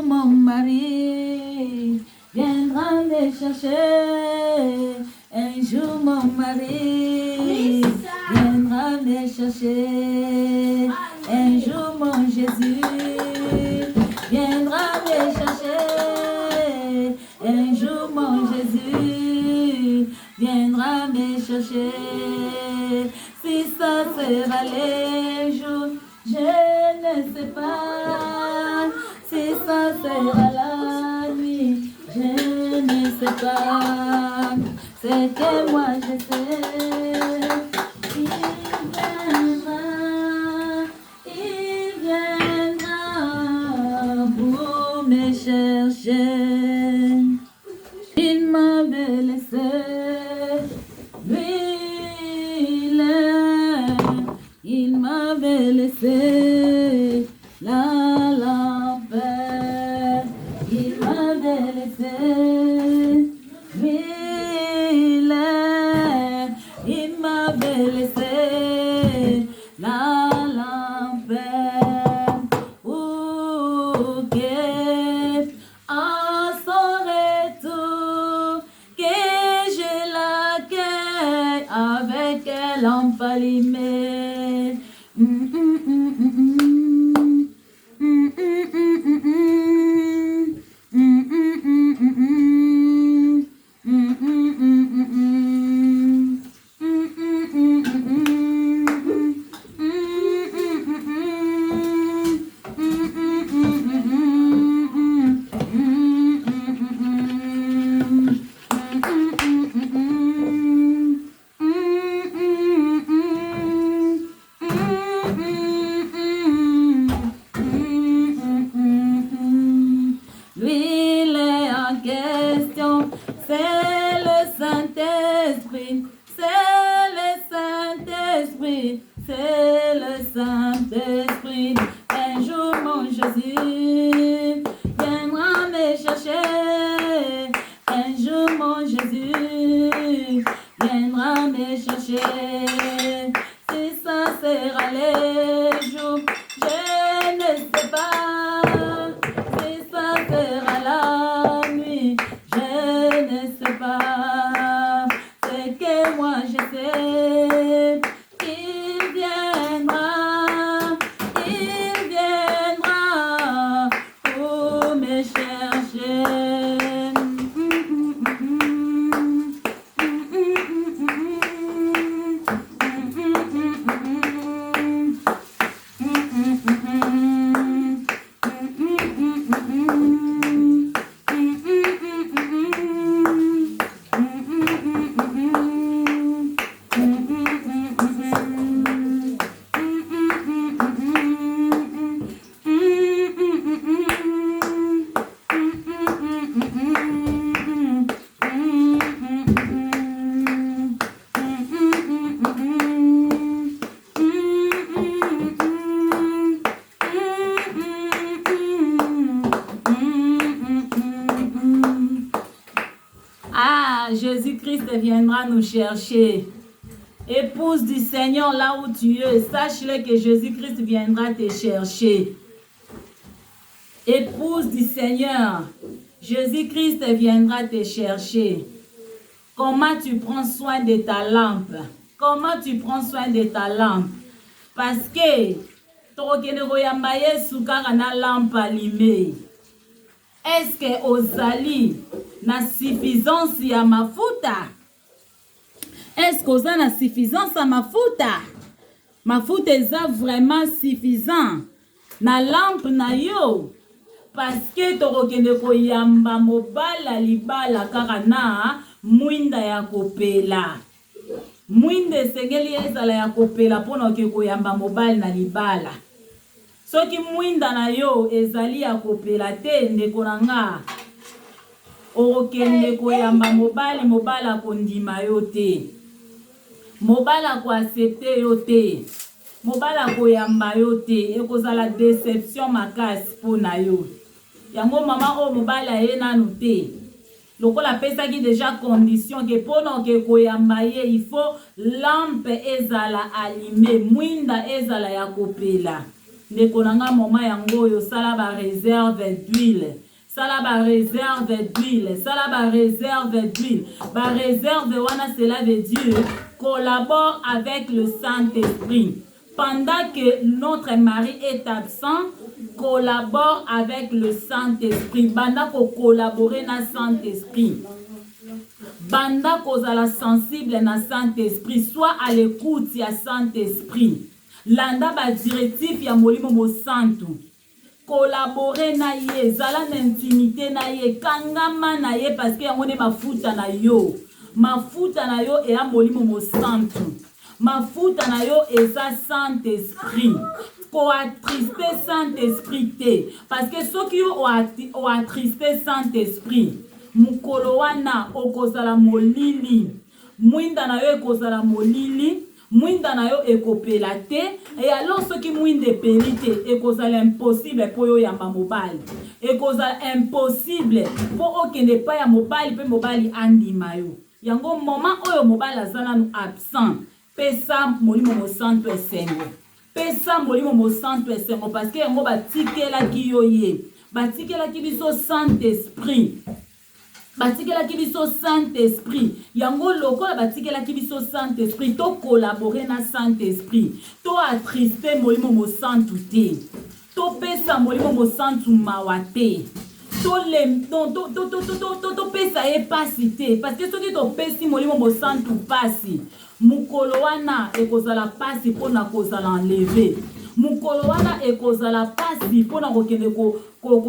Mon mari viendra me chercher. Un jour mon mari viendra me chercher. Un jour mon Jésus viendra me chercher. Un jour mon Jésus viendra me chercher. Si ça sera les jours, je ne sais pas. Si ça sera la nuit, je ne sais pas. C'est que moi je sais. Il viendra pour me chercher. Il m'avait laissé, lui, il m'avait laissé la paix. Il m'avait laissé, lui, il m'avait laissé la paix. Pour que à son retour, que je l'accueille avec un lampe allumée. C'est le Saint-Esprit. Un jour mon Jésus viendra me chercher. Un jour mon Jésus viendra me chercher. Si ça sera les jours, je ne sais pas. Si ça sera la nuit, je ne sais pas. C'est que moi je sais. Jésus-Christ viendra nous chercher. Épouse du Seigneur, là où tu es, sache-le que Jésus-Christ viendra te chercher. Épouse du Seigneur, Jésus-Christ viendra te chercher. Comment tu prends soin de ta lampe? Comment tu prends soin de ta lampe? Parce que na lampe allumée. Est-ce que ozali na suffisance ya mafuta? Est-ce que oza na suffisance ya mafuta? Mafuta eza vraiment suffisant na lampe na yo? Parce que tokokende koyamba mobala libala kaka na mwinda ya kopela. Mwinda esengeli ezala ya kopela mpona koyamba mobali na libala. Soki mwinda na yo ezali ya kopela te ndeko na nga, okende koyamba mobali, mobala kondima yo te. Mobala ko accepte yo te. Mobala koyamba yo te. Ekozala déception makasi pona yo. Yango mama o mobala ye nanu te. Lokola pesaki déjà condition que pona ke koyamba ye, il faut lampe ezala allumée, mwinda ezala ya kopela. Nekonanga moma yango yo sala ba réserve d'huile. Sala ba réserve d'huile. Sala ba réserve d'huile. Ba réserve wana cela veut dire collabore avec le Saint-Esprit. Pendant que notre mari est absent, collabore avec le Saint-Esprit. Banda ko collaborer na Saint-Esprit. Banda kozala sensible na Saint-Esprit. Soit à l'écoute ya Saint-Esprit. Landa ba directif ya molimo mo santu. Collaborer na ye. Zala na intimité na ye. Kangama na ye parce que yango ne mafuta na yo. Mafuta na yo e ya molimo mo santu. Mafuta na yo eza Saint-Esprit. Ko attriste Saint-Esprit te. Parce que ceux qui ont attristé Saint-Esprit, mukolo wana okozala molili. Mwinda na yo ekozala molili. Mwinda na yo ekopela te. Et alors ceux qui mwinde peli te, ekozala impossible po yo yamba mobali. Ekozala impossible po okende pa ya mobali pe mobali andima yo. Yango moment oyo mobali azala nu absent. Pesa molimo mo santo esengo. Pesa molimo mo santo esengo parce que yango batikela ki yo ye. Batikela ki biso Saint-Esprit. Batikela ki biso Saint-Esprit. Yango lokola batikela ki biso Saint-Esprit. To collaborer na Saint-Esprit. To attriste molimo mo santo te. To pesa molimo mo santo mawate. To pesa e pasi te. Parce que soki to pesi molimo mo santo pasi. Mukolo wana ekozala pasi pona kozala enlevé. Mukolo wana ekozala pasi pona kokende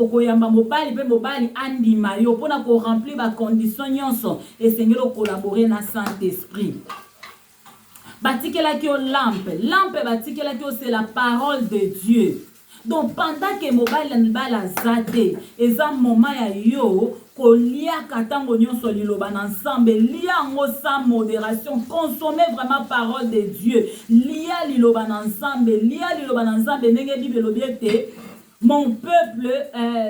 koyamba mobali pe mobali andima yo pona ko remplir ba condition nyonso esengelo collaborer na Saint-Esprit. Batikela ki o lampe. Lampe batikela ki o c'est la parole de Dieu. Donc pendant que mobile nbala zate, eza moment ya yo kolia katango nyonso liloba ensemble, lia ngo sans modération, consommer vraiment parole de Dieu. Lia liloba ensemble ndenge Bible obiete. Mon peuple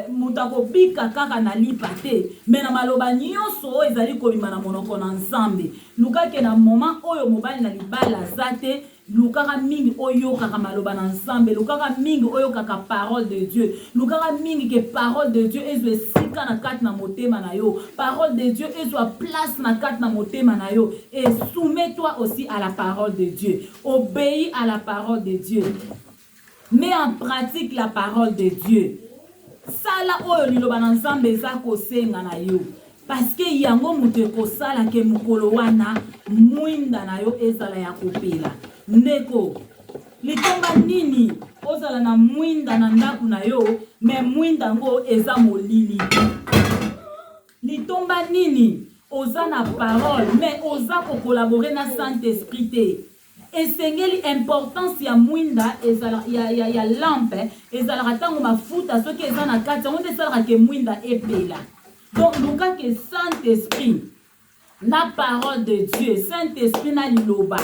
mutako bika kaka na lipate mais na maloba nyonso ezali kobima na monoko ensemble. Luka ke na moment oyo mobile na libala zate lukaka mingi oyo kaka maloba ensemble, lukaka mingi oyo kaka parole de Dieu, lukaka mingi ke parole de Dieu ezwe sika na kati na motema na yo, parole de Dieu ezwa place na kati na motema na yo. Et soumets-toi aussi à la parole de Dieu, obéis à la parole de Dieu, mets en pratique la parole de Dieu. Sala oyo liloba ensemble eza kosenga na yo. Parce que yango mutu kosala ke mukolo wana mwinda na yo ezala ya kopela. Ndeko, litomba nini ozala na mwinda na ndaku na yo, me mwinda ngo eza molili. Litomba nini oza na parole, me oza ko collaborer na Saint-Esprit te. Esengeli importance ya mwinda ezala ya lampe ezala tango mafuta soki eza na kati onde sala ke mwinda epela. Donc luka ke Saint-Esprit na parole de Dieu, Saint-Esprit na liloba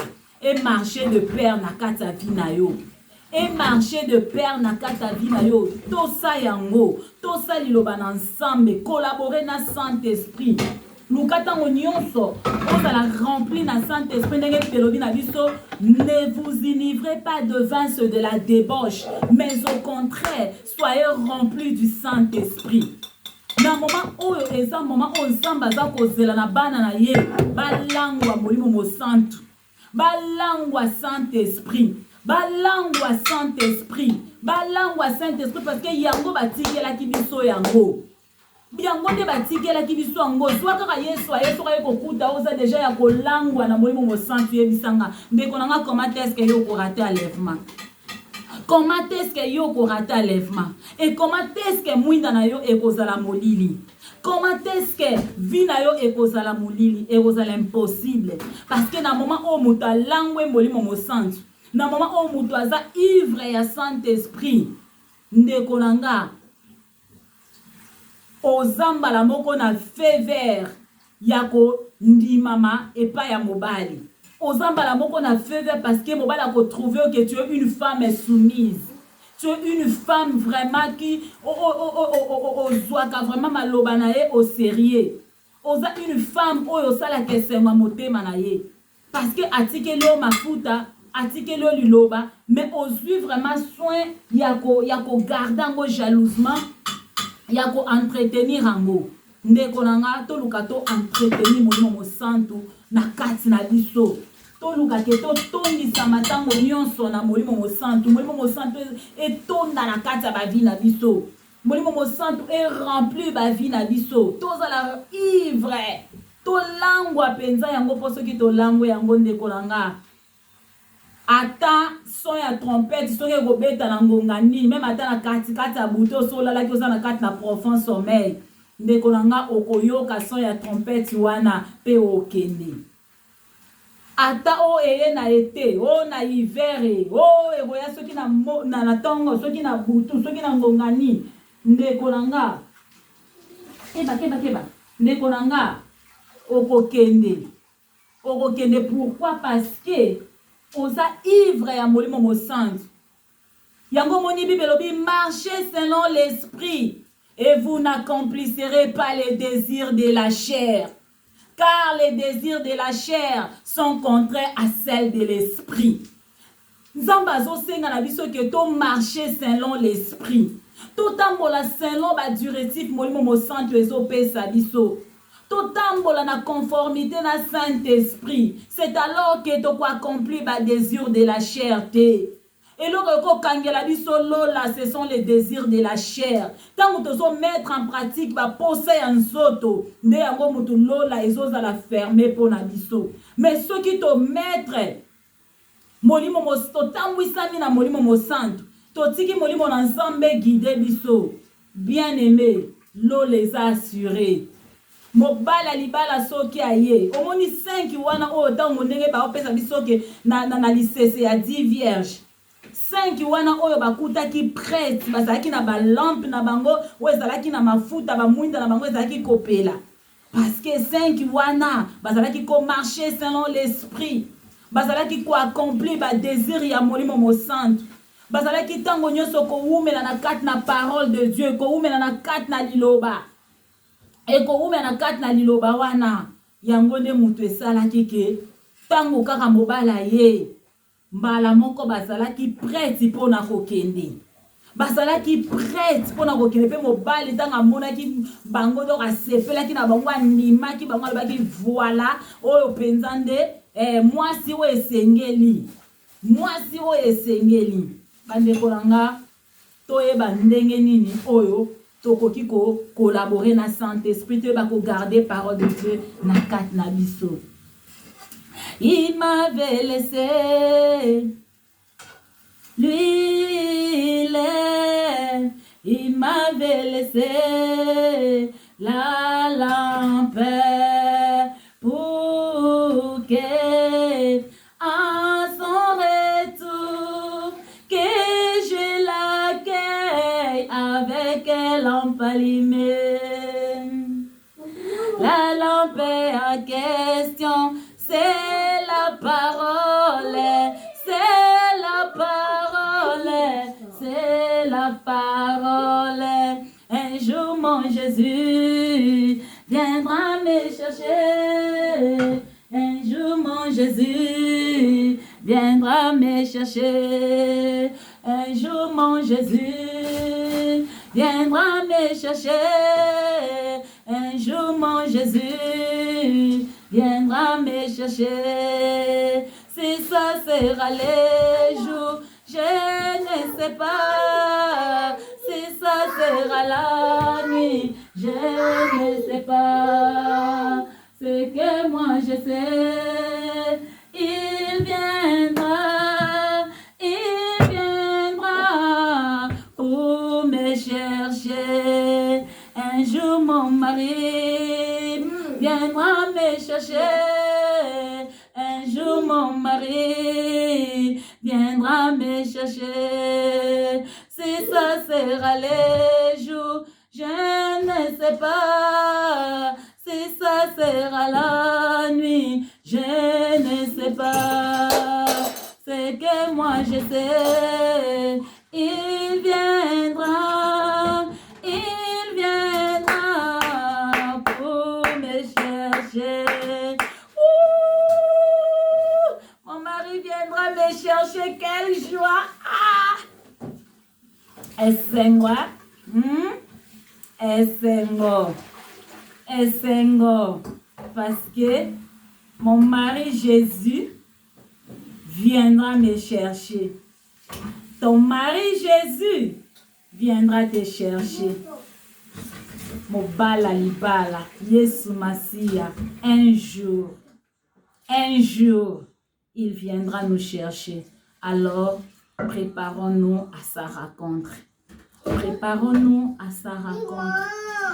et marcher de pair na kata vina yo. Et marcher de pair na kata vina yo. To sa yango, to sa liloba ensemble, collaborer na Saint-Esprit. Lukata nyonso, ozala rempli na Saint-Esprit ndenge pelobi na biso, ne vous enivrez pas de vin ceux de la débauche, mais au contraire, soyez remplis du Saint-Esprit. Na moment oyo eza moment oyo Nzambe aza kozela na bana na ye, balangwa molimo mo santu. Balangwa Saint-Esprit. Balangwa Saint-Esprit. Balangwa Saint-Esprit parce que yango batikela ki biso yango. Biango te batikela ki biso yango. Soit kaka Yesu aye kokuta oza déjà ya kolangwa na molimo mo santu yebisanga. Ndeko nanga comment est-ce que yo ko rater enlèvement? Comment est-ce que yo ko rater enlèvement? Et comment est-ce que mwinda na yo ekozala molili? Comment est-ce que vie na yo ekozala molili? Ekozala impossible. Parce que na moment o muta langwe molimo mo santu. Na moment o muta aza ivre ya Saint-Esprit. Ndeko nanga ozambala moko na faveur yako ndimama epa ya mobali. Ozambala moko na faveur parce que mobali a trouvé que tu es une femme soumise. Tu es une femme vraiment qui ozwaka vraiment maloba na ye au sérieux. Oza une femme oyo sala kesema motema na ye. Parce que atikeli o mafuta atikeli liloba, mais ozwi vraiment soin yako garder ngo jalousement, yako entretenir ngo. Ndeko nanga to luka to entretenir molimo mosantu na kati na biso. To luka ke to tondisa matango nyonso na molimo mosantu etonda na kati ya ba vie na biso. Molimo mosantu est rempli ba vie na biso. Tozala ivre. To langwa penza yango po soki to langwe yango ndeko nanga. Ata son ya trompette soki ekobeta na ngonga nini, même ata na kati ya buto osolala ki oza na kati na profond sommeil. Ndeko nanga okoyoka son ya trompette wana pe okende. Ata o eye na ete, o na hiver, o egoya soki na tongo, soki na butu, soki na ngonga nini. Ndeko nanga keba ndeko nanga okokende pourquoi? Parce que oza ivre ya molimo mosantu. Yango moni Bible lobi marchez selon l'esprit et vous n'accomplirez pas les désirs de la chair, car les désirs de la chair sont contraires à celles de l'esprit. Nzamba zo senga na biso ke to marcher selon l'esprit. Totambola selon ba directif molimo mosantu ezopesa biso. Totambola na conformité na Saint-Esprit. C'est alors que to ko accomplir ba désir de la chair te. Et loko kangela biso lola, ce sont les désirs de la chair. Tant que to mettre en pratique ba posa ya nzoto, nde yango mutu lola ezoza la fermer pour na biso. Mais ceux qui to mettre molimo mosantu tambwisami na molimo mosantu, totiki molimo na nzambe guide biso. Bien aimé, l'eau les a assurés. Mobala libala soki aye. Omoni 5 wana o tango ndenge ba opesa biso ke na lisese ya 10 vierges. 5 wana oyo bakutaki prêtre, bazalaki na ba lampe na bango, o ezalaki na mafuta ba mwinda na bango ezalaki kopela. Parce que 5 wana bazalaki ko marcher selon l'esprit. Bazalaki ko accomplir ba désir ya molimo mosantu. Bazalaki tango nyonso ko umela na kati na parole de Dieu, ko umela na kati na liloba. Et ko umela na kati na liloba wana, yango nde mutu esalaki ke tango kaka mobala ye, mbala moko bazalaki prêtre pona kokende. Bazalaki prêtre pona kokende pe mobali tanga monaki bango do asepelaki na bango animaki bango alobaki voilà oyo penzande mwasi o esengeli. Mwasi o esengeli. Bandeko nanga toyeba ndenge nini oyo tokoki ko collaborer na Saint-Esprit te ba ko garder parole de Dieu na kat na biso. Il m'avait laissé l'huile, il m'avait laissé la lampe pour que à son retour que je l'accueille avec lampe allumée. La lampe en question, c'est la parole, c'est la parole, c'est la parole. Un jour mon Jésus viendra me chercher. Un jour mon Jésus viendra me chercher. Un jour mon Jésus viendra me chercher. Un jour mon Jésus viendra me chercher. Si ça sera les jours, je ne sais pas. Si ça sera la nuit, je ne sais pas. Ce que moi je sais, il viendra pour me chercher. Un jour mon mari viendra me chercher. Un jour mon mari viendra me chercher. Si ça sera les jours, je ne sais pas. Si ça sera la nuit, je ne sais pas. C'est que moi je sais, il viendra pour me chercher. Mon mari viendra me chercher. chercher, quelle joie. Esengo. Esengo. Parce que mon mari Jésus viendra me chercher. Ton mari Jésus viendra te chercher. Mobala libala, Yesu Masia, un jour, il viendra nous chercher. Alors, préparons-nous à sa rencontre. Préparons-nous à sa rencontre.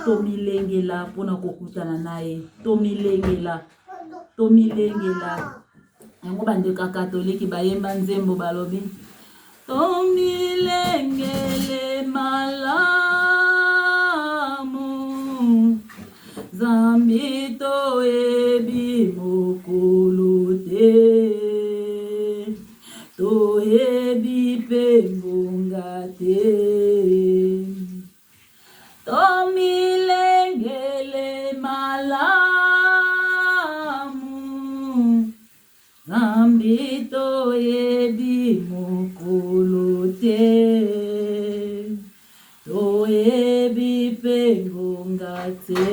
Tomilengela, pona kokutana nae. Tomilengela. Yango bandeka katoliki bayemba nzembo balobi. Tomilengele malamu. Zambito ebi mokolo te. To ebi pembonga te. Tomilengele malamu. Zambito ebi mokolo te. To ebi pembonga te.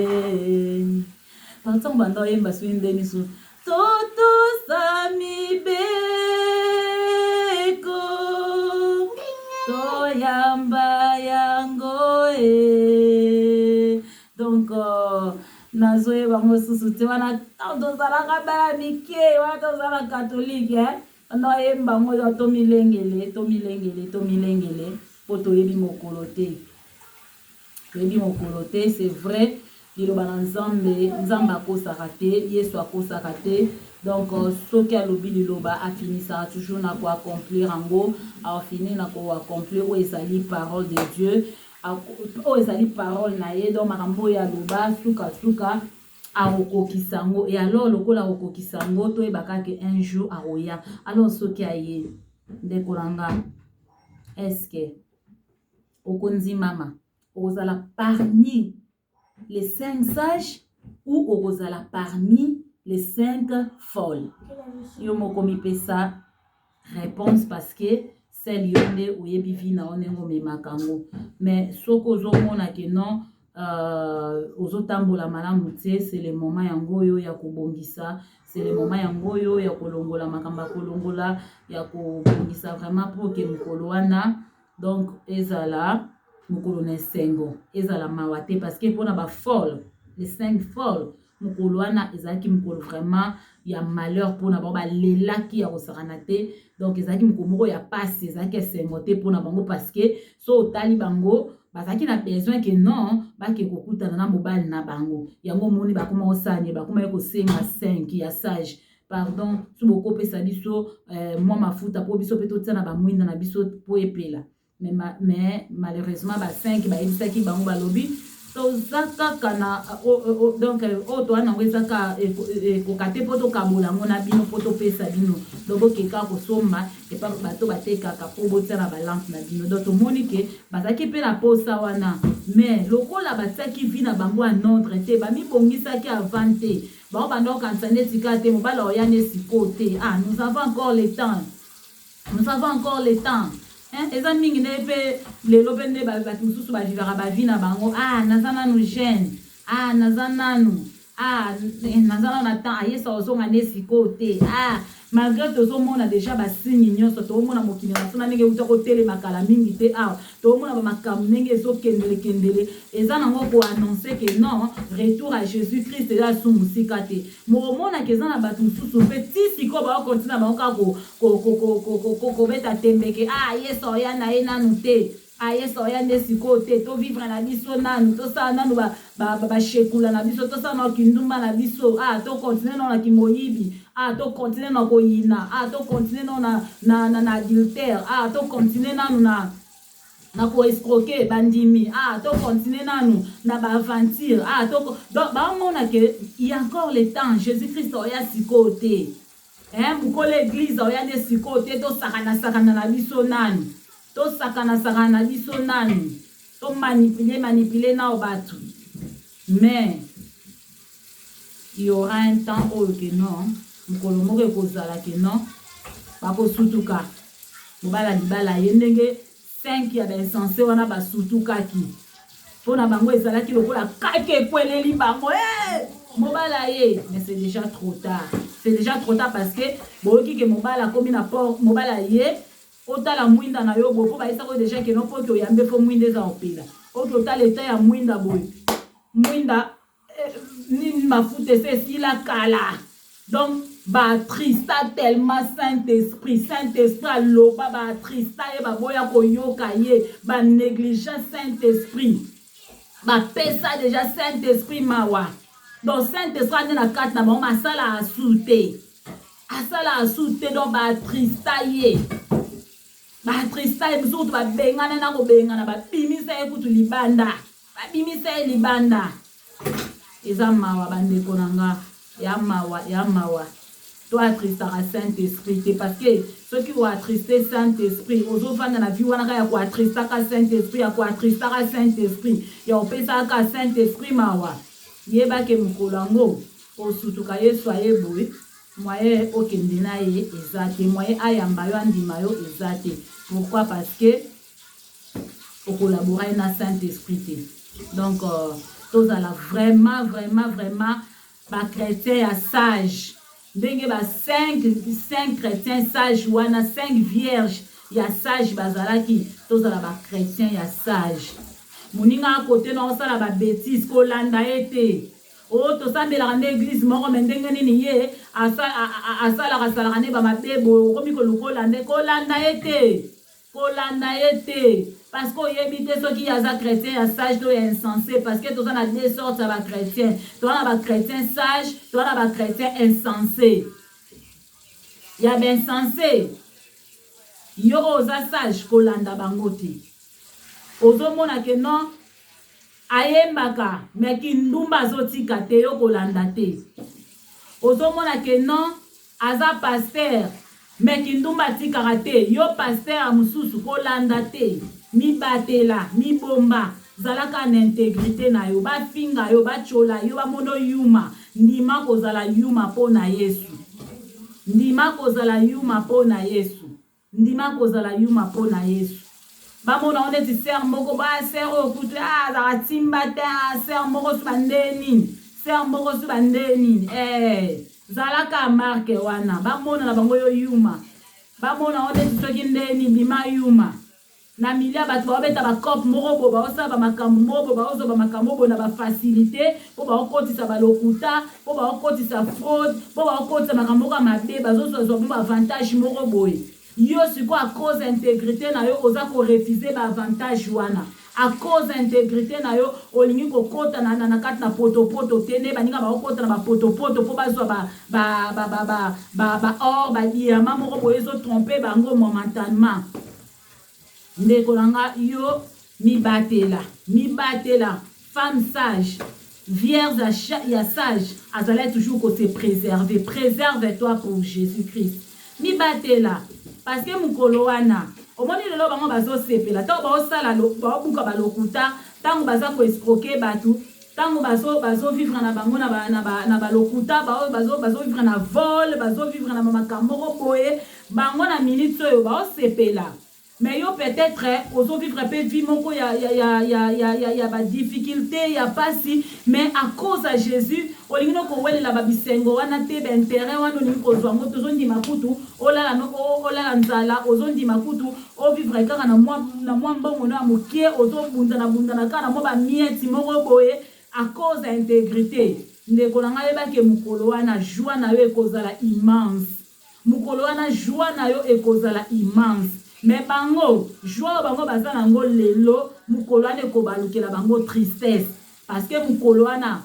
Tantan banda yemba swinde misu. Toto sami beko. To yamba yango e. Donc nazoe bango susu te wana tanto zalaka bala mike wana tanto zala catholique anda yemba ngo to milengele po to yebi mokolo te. Yebi mokolo te, c'est vrai. Liloba na nzambe akosaka te, Yesu akosaka te. Donc soki alobi liloba afinisaka toujours na ko accomplir ango, afini na ko accomplir o ezali parole de Dieu, o ezali parole na ye. Donc makambo ya loba suka akokokisa ngo, et alors lokola akokokisa ngo to ebaka ke un jour aroya. Alors soki aye ndeko nanga, est-ce que okonzi mama ozala parmi les 5 sages ou ozala parmi les 5 folles? Yo moko mi pesa réponse parce que celle yonde oyebi vina onengo me makango. Mais soko ozomona ke non ozotambola malamu te, c'est le moment yango yo ya kobongisa, c'est le moment yango yo ya kolongola makamba kolongola ya kobongisa vraiment pour que mokolo wana donc ezala mokolo na sengo, ezala mawate parce que pona ba folle, les 5 folles mokolo wana ezalaki mokolo vraiment ya malheur pona ba lelaki ya kosakana te. Donc ezalaki mokolo moko ya passe, ezalaki sengo te pona bango parce que so otali bango bazaki na besoin que non bake kokutana na mobali na bango. Yango moni bakoma osanye bakoma yeko senga 5 ya sage. Pardon, su boko pesa biso moi mafuta po biso peto tsana ba mwinda na biso po epela. Mais malheureusement ba 5 ba ebisaki bango balobi to zaka kana donc to ana wezaka kokate poto kabola ngona bino poto pesa bino dobo keka ko somba et pas bato bateka ka po botana ba lampe na bino. Donc monique bazaki pe la posa wana, mais lokola bataki vina bango en ordre te ba mi bongisa ki avante ba ba ndo kansane tikate mo bala oyane sikote. Nous avons encore le temps, nous avons encore le temps. Eza mingi nepe lelo bende ba mususu ba vivara ba vina bango nazana nu jeune nazana nu nazana na temps ayesa ozonga nesikote malgré tozo mona déjà ba signe nyonso to mona mokili na sona ndenge uta ko tele makala mingi te to mona ba makam ndenge zo kendele eza nango ko annoncer que non retour à Jésus-Christ là sous musika te mo mona ke za na ba mususu petit siko ba continue ba ko beta tembeke yeso ya na ena nute yeso ya nesikote to vivre na biso nanu to sa nanu ba shekula na biso to sa na kindumba na biso to continue na kimoyibi to continue na koyina to continue na adultère to continue nanu na ko escroquer bandimi to continue nanu na ba aventure donc ba mona que il y a encore le temps. Jésus-Christ oya sikote mko l'église oya ne sikote to sakana na biso nanu to sakana na biso nanu to manipuler na obatu. Mais il y aura un temps où que non mokolo moko ekozala ke non bakosutuka mobala libala ye ndenge 5 ya bainsensé wana basutukaki mpona bango ezalaki lokola kaki ekweleli bango mobala ye. Mais c'est déjà trop tard, c'est déjà trop tard parce que boyoki ke mobala komi na port mobala ye otala mwinda na yo bopo baisako déjà ke no po ke oyambe fo mwinda eza opela oke otala eta ya mwinda boye mwinda nini mafuta esila kala. Donc batrista tellement Saint-Esprit aloba batrista ye baboya koyoka ye banégligent Saint-Esprit bapesa déjà Saint-Esprit mawa. Donc Saint-Esprit ane na kati na bango asala asute donc batrista ye surtout babengana na kobengana babimisa ye kutu libanda eza mawa bandeko na nga ya mawa to atristaka Saint-Esprit te parce que soki oatriste Saint-Esprit ozofanda na vie wana ka ya koatristaka Saint-Esprit ya koatristaka Saint-Esprit ya opesaka Saint-Esprit mawa yebake mokolo yango osutuka Yesu aye boye moye okende na ye eza te moye ayamba yo andima yo eza te. Pourquoi? Parce que okolabora na Saint-Esprit te. Donc tozala vraiment ba chrétien ya sage ndenge ba 5 chrétiens sages wana 5 vierges ya sage bazalaki tozala ba chrétien ya sage. Moninga côté na osala ba bêtise kolanda ete tosambelaka nde église moko me ndenge nini ye asalaka nde bamabebo okomi kolanda ete parce que oyebi te soki aza chrétien ya sage to ya insensé parce que toza na 2 sortes ya bachrétien toza na bachrétien sage toza na bachrétien insensé. Ya bainsensé yo oza sage kolanda bango te ozomona ke non ayembaka me kindumba azotika te yo kolanda te ozomona ke non aza paster me kindumba atikaka te yo paster ya mosusu kolanda te. Mibatela mibomba zalaka na intégrité na yo bafinga yo bachola yo bamono yuma ndima kozala yuma pona Yesu bamona on eti ser moko ba ser okutu za timba te ser moko su bandeni zalaka marke wana bamona na bango yo yuma bamona on eti soki ndeni ndima yuma na milia bato babeta ba cop moko bo baosa ba makambo moko baozo ba makambo bo na ba facilité po ba okotisa ba lokuta po ba okotisa fraude po ba okotisa makambo ka mabe bazoso zo ba avantage moko boye yo siko à cause intégrité na yo oza ko refuser ba avantage wana à cause intégrité na yo olingi ko kota na kati na poto tene baninga ba okota na ba poto po bazwa ba or ba diamant moko boye zo tromper bango momentanément. Ndeko nanga yo mibatela femme sage vierge ya sage azala toujours ko se préserver. Préserve-toi pour Jésus-Christ. Mibatela parce que mukolo wana omoni lelo bango bazo sepela tango baosala baobuka balokuta tango baza ko escroquer batu tango bazo vivre na bango na balokuta bazo vivre na vol bazo vivre na makambo boye bango na minute oyo baosepela. Mais yo peut-être ozo vivre pe vie moko ya ba difficulté ya pasi mais à cause de Jésus olingino ko welela ba bisengo wana te ba intérêt wana ni ko zwa moto zo ndima kutu olala nzala ozo ndima kutu o vivre kaka na mwa mbongo na mokie ozo bunda na kana mo ba mieti moko boye à cause d'intégrité ndeko na ngai ba ke mukolo wana joie na yo ekozala immense mukolo wana joie na yo ekozala immense. Mais bango, joie bango baza nango lelo, mukolo ane ko balukela bango tristesse. Parce que mukolo ana,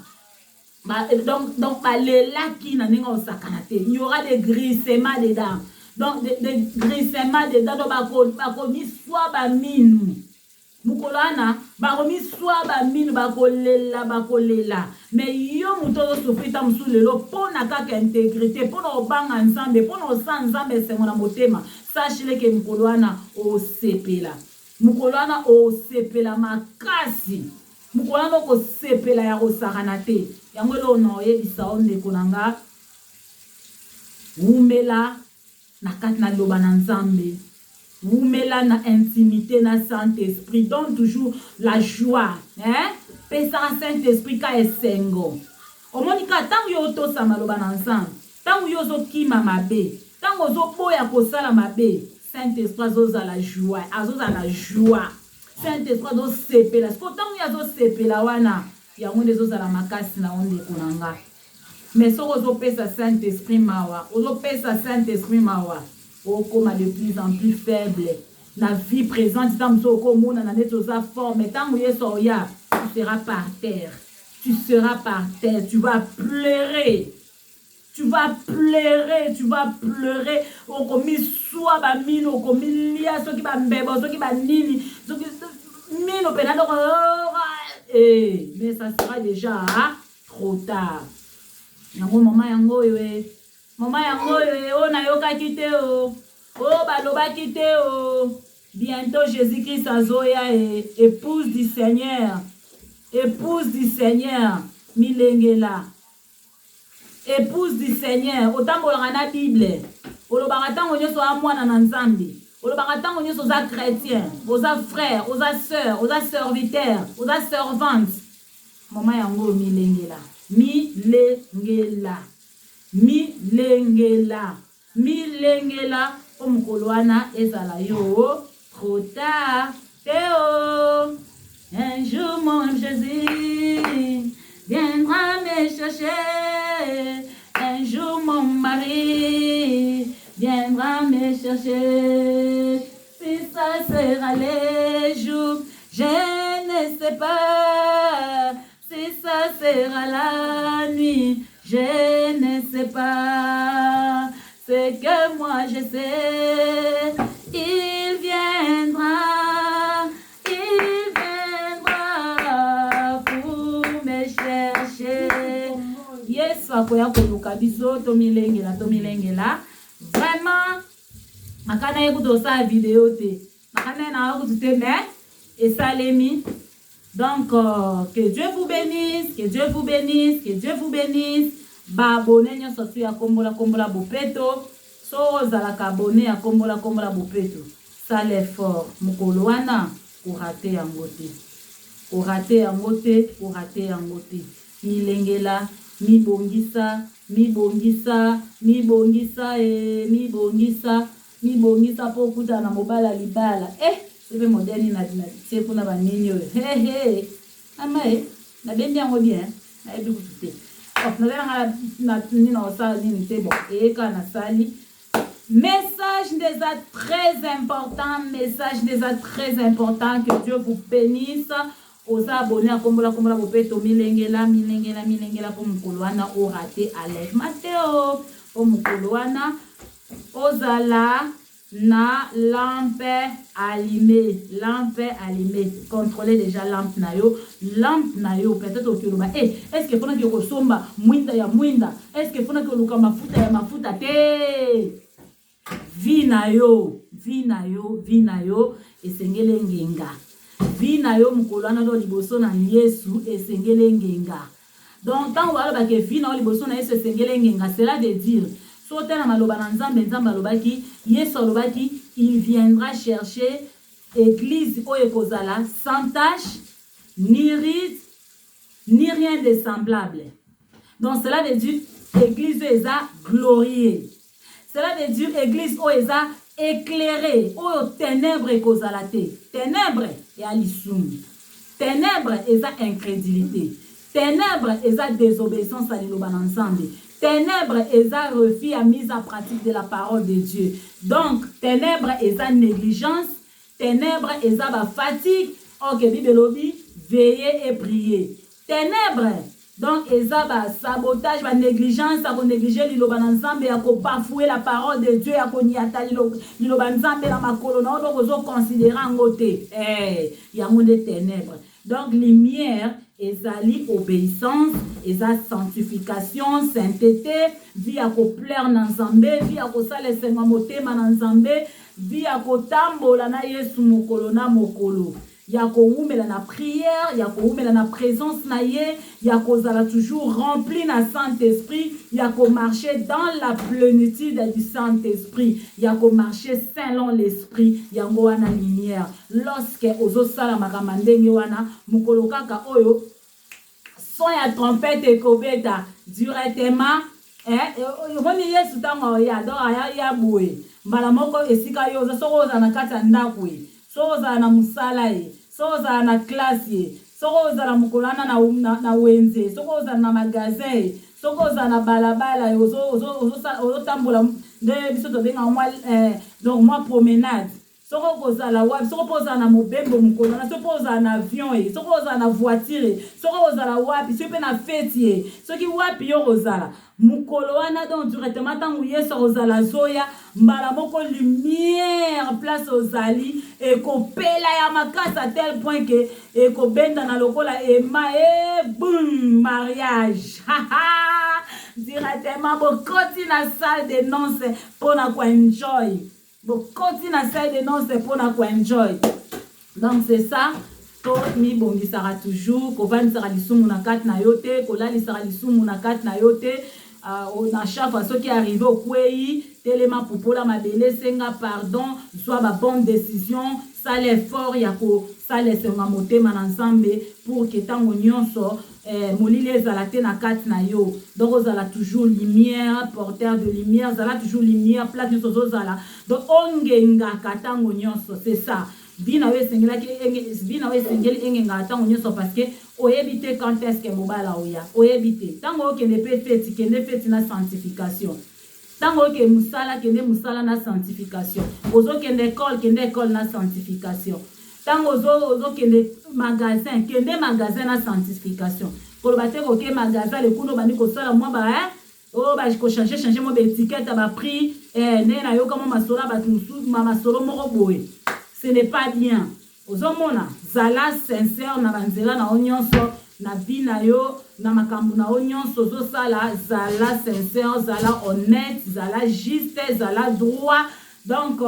donc balela ki na ninga osakanate. Il y aura des grincements dedans. Donc des grincements dedans, donc bakomi soit ba minu. Mukolo ana, bakomi soit ba minu bakolela. Mais yo muto sofita musu lelo pona kaka intégrité, pona obanga nzambe, pona osa nzambe sengo na motema. Sache que mukoloana o sepela. Mukoloana o sepela makasi. Mukoloana ko sepela ya rosaranate. Yango lo no ye bisaonde konanga. Umela na kati na loba na nzambe. vous mettez là na intimité na Saint-Esprit, donne toujours la joie, hein? Pesa Saint-Esprit ka esengo. Omonika tango yo to samaloba ensemble, tango yo zo kima mabe, tango zo boya kosala mabe, Saint-Esprit azoza la joie, azoza la joie. Saint-Esprit azo sepela, sko tango yo azo sepela wana, yango ndezoza la makasi na onde kunanga. Mais so ozo pesa Saint-Esprit mawa, ozo pesa Saint-Esprit mawa. Oh, comme de plus en plus faible. La vie présente, dans le monde, on a des forme. Mais tant que tu seras par terre. Tu seras par terre. Tu vas pleurer. Tu vas pleurer. Tu vas pleurer. On commis soit ba mino, on commis lia, ceux qui ba mbebo, ceux qui ba nini, ceux qui mino penado. Mais ça sera déjà trop tard. Yango maman yango yoe. Maman yango o na yoka kite o baloba kite o bientôt Jésus-Christ azoya épouse du Seigneur milengela épouse du Seigneur otambolanga na Bible olobaka tango nyoso a mwana na Nzambe olobaka tango nyoso za chrétien oza frère oza sœur oza serviteur oza servante maman yango milengela milengela omukoloana ezala yo trop tard teo. Un jour mon Jésus viendra me chercher, un jour mon mari viendra me chercher. Si ça sera les jours, je ne sais pas. Si ça sera la nuit, je ne sais pas. Ce que moi je sais, il viendra pour me chercher. Yes, akoya koluka biso to milengela. Vraiment, makana ekuto sa vidéo te. Makana na ekuto te mais et salemi. Donc, que Dieu vous bénisse, que Dieu vous bénisse, que Dieu vous bénisse. Ba abonné nyoso tu ya kombola bopeto. So zalaka abonné ya kombola bopeto. Ça l'effort. Mukolo wana ko rater yango te. Ko rater yango te. Milengela, mibongisa po kuta na mobala libala. C'est moderne na c'est pour na banini. Hey. Amae, na bendi yango bien. Na ebi kutute. Message déjà très important, que Dieu vous bénisse. Aux abonnés à kombola bopeto milengela pour mukoloana au raté à l'aide Matteo pour mukoloana ozala na lampe allumée. Contrôlez déjà lampe nayo peut-être au kiloba. Est-ce que fona que somba mwinda ya mwinda? Est-ce que fona que luka mafuta ya mafuta te? Vinayo esengele ngenga. Vinayo mukoloana do liboso na Yesu esengele ngenga. Donc tant wala ba ke vinayo liboso na Yesu esengele ngenga, cela veut dire il viendra chercher église oyekozala sans tache, ni ride, ni rien de semblable. Donc cela veut dire église eza glorieux. Cela veut dire église eza éclairée, o ténèbres ekozala te. Ténèbres et alisum. Ténèbres eza incrédulité. Ténèbres eza désobéissance à liloba ensemble. Ténèbres eza refus à mise en pratique de la parole de Dieu. Donc, ténèbres eza négligence, ténèbres eza fatigue, ok, bibelobi, veiller et prier. Ténèbres, donc eza sabotage, négligence, à négliger liloba ensemble, à bafouer la parole de Dieu, à niata liloba ensemble, à ma colonne, donc ozo considérer en côté. Il y a mon des ténèbres. Donc, lumière, ezali obéissance, eza sanctification, sainteté, vie à plaire dans Nzambe, vie à sala senga motema na Nzambe, vie à tambola na Yesu mokolo na mokolo. ya koumela na prière, ya koumela na présence na ye, ya kozala toujours rempli na Saint-Esprit, ya ko marcher dans la plénitude du Saint-Esprit, ya ko marcher selon l'Esprit, yango wana lumière. Lorsque ozosala makambo ndenge wana, mukolo kaka oyo son ya trompette ekobeta directement Roni Yesu tango ya do ya boye mbala moko esika yo soko oza na kati ya ndako ye soko oza na musala ye soko oza na classe ye soko oza na mukolana na wenze soko oza na magasin ye soko oza na balabala ye ozotambola nde biso tobenga donc moi promenade soko kozala wapi soko poza na mobembo mukolana soko poza na avion ye soko oza na voiture soko ozala wapi soko na fête ye soki wapi yo kozala mukolo wana donc directement tangu Yesu ozala zoya mbala moko lumière place ozali ekopela ya makasi à tel point que ekobenda na lokola ema boum mariage directement bokoti na salle de noces pona ko enjoy bokoti na salle de noces pona ko enjoy. Donc c'est ça to mi bongisaka toujours kovanisaka lisumu na kati na yote kolalisaka lisumu na kati na yote. Na chaque fois qui arrive au kwei telema popola mabele senga pardon soit ma bonne décision ça l'effort yako ça laisse nga motema ensemble pour que tango nyonso molile ezala te na kati na yo donc ozala toujours lumière porteur de lumière zala toujours lumière place nyonso zozala donc ongenga katango nyonso c'est ça bina we sengeli engenga tango nyonso parce que oyebite quand est-ce que mobala oya oyebite tango okende pe feti kende feti na sanctification tango ke musala kende musala na sanctification ozo kende école na sanctification tango ozo kende magasin na sanctification koloba te ko ke magasin le kuno bandi ko sala moi ba ko changer mo be étiquette ba prix ne na yo kama masolo ba musu masolo moko boye ce n'est pas bien. Ozomona zala sincère na banzela na onyonso na vie na yo na makambu na onyonso zosala zala sincère zala honnête zala juste zala droit donc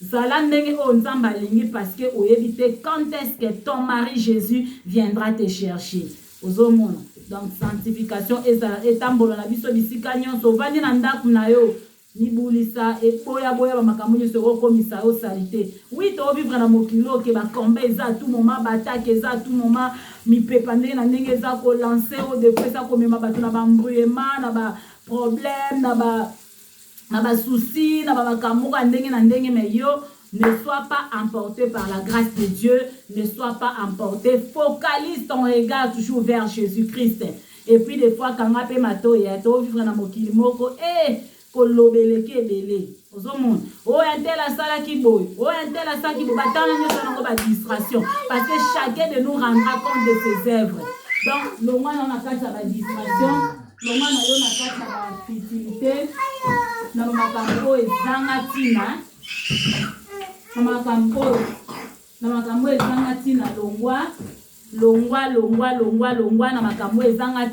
zala ndenge o nzamba lingi parce que oyebite quand est-ce que ton mari Jésus viendra te chercher. Ozomona donc sanctification ezala etambolo na biso bisika nyonso vandi na ndaku na yo ni boulisa et boya ba makambo nyonso komisa o salite. Oui to vivre na mokilo ke ba combat eza tout moment battaque eza tout moment mi pepande na ndenge eza ko lancer au depuis ça ko mema batu na ba embrouillement na ba problème na ba souci na ba makambo ndenge na ndenge mais yo ne sois pas emporté par la grâce de Dieu, ne sois pas emporté, focalise ton regard toujours vers Jésus-Christ. Et puis des fois quand on pe mato ya to vivre na mokili moko kolobeleke belé ozomona o entela sala ki boy o entela sala ki batana nyoso nango ba distraction parce que chacun de nous rendra compte de ses œuvres. Donc le moins on a kati ba distraction le moins na yo na kati ba futilité na makambo ezanga tina na makambo ezanga tina longwa na makambo ezanga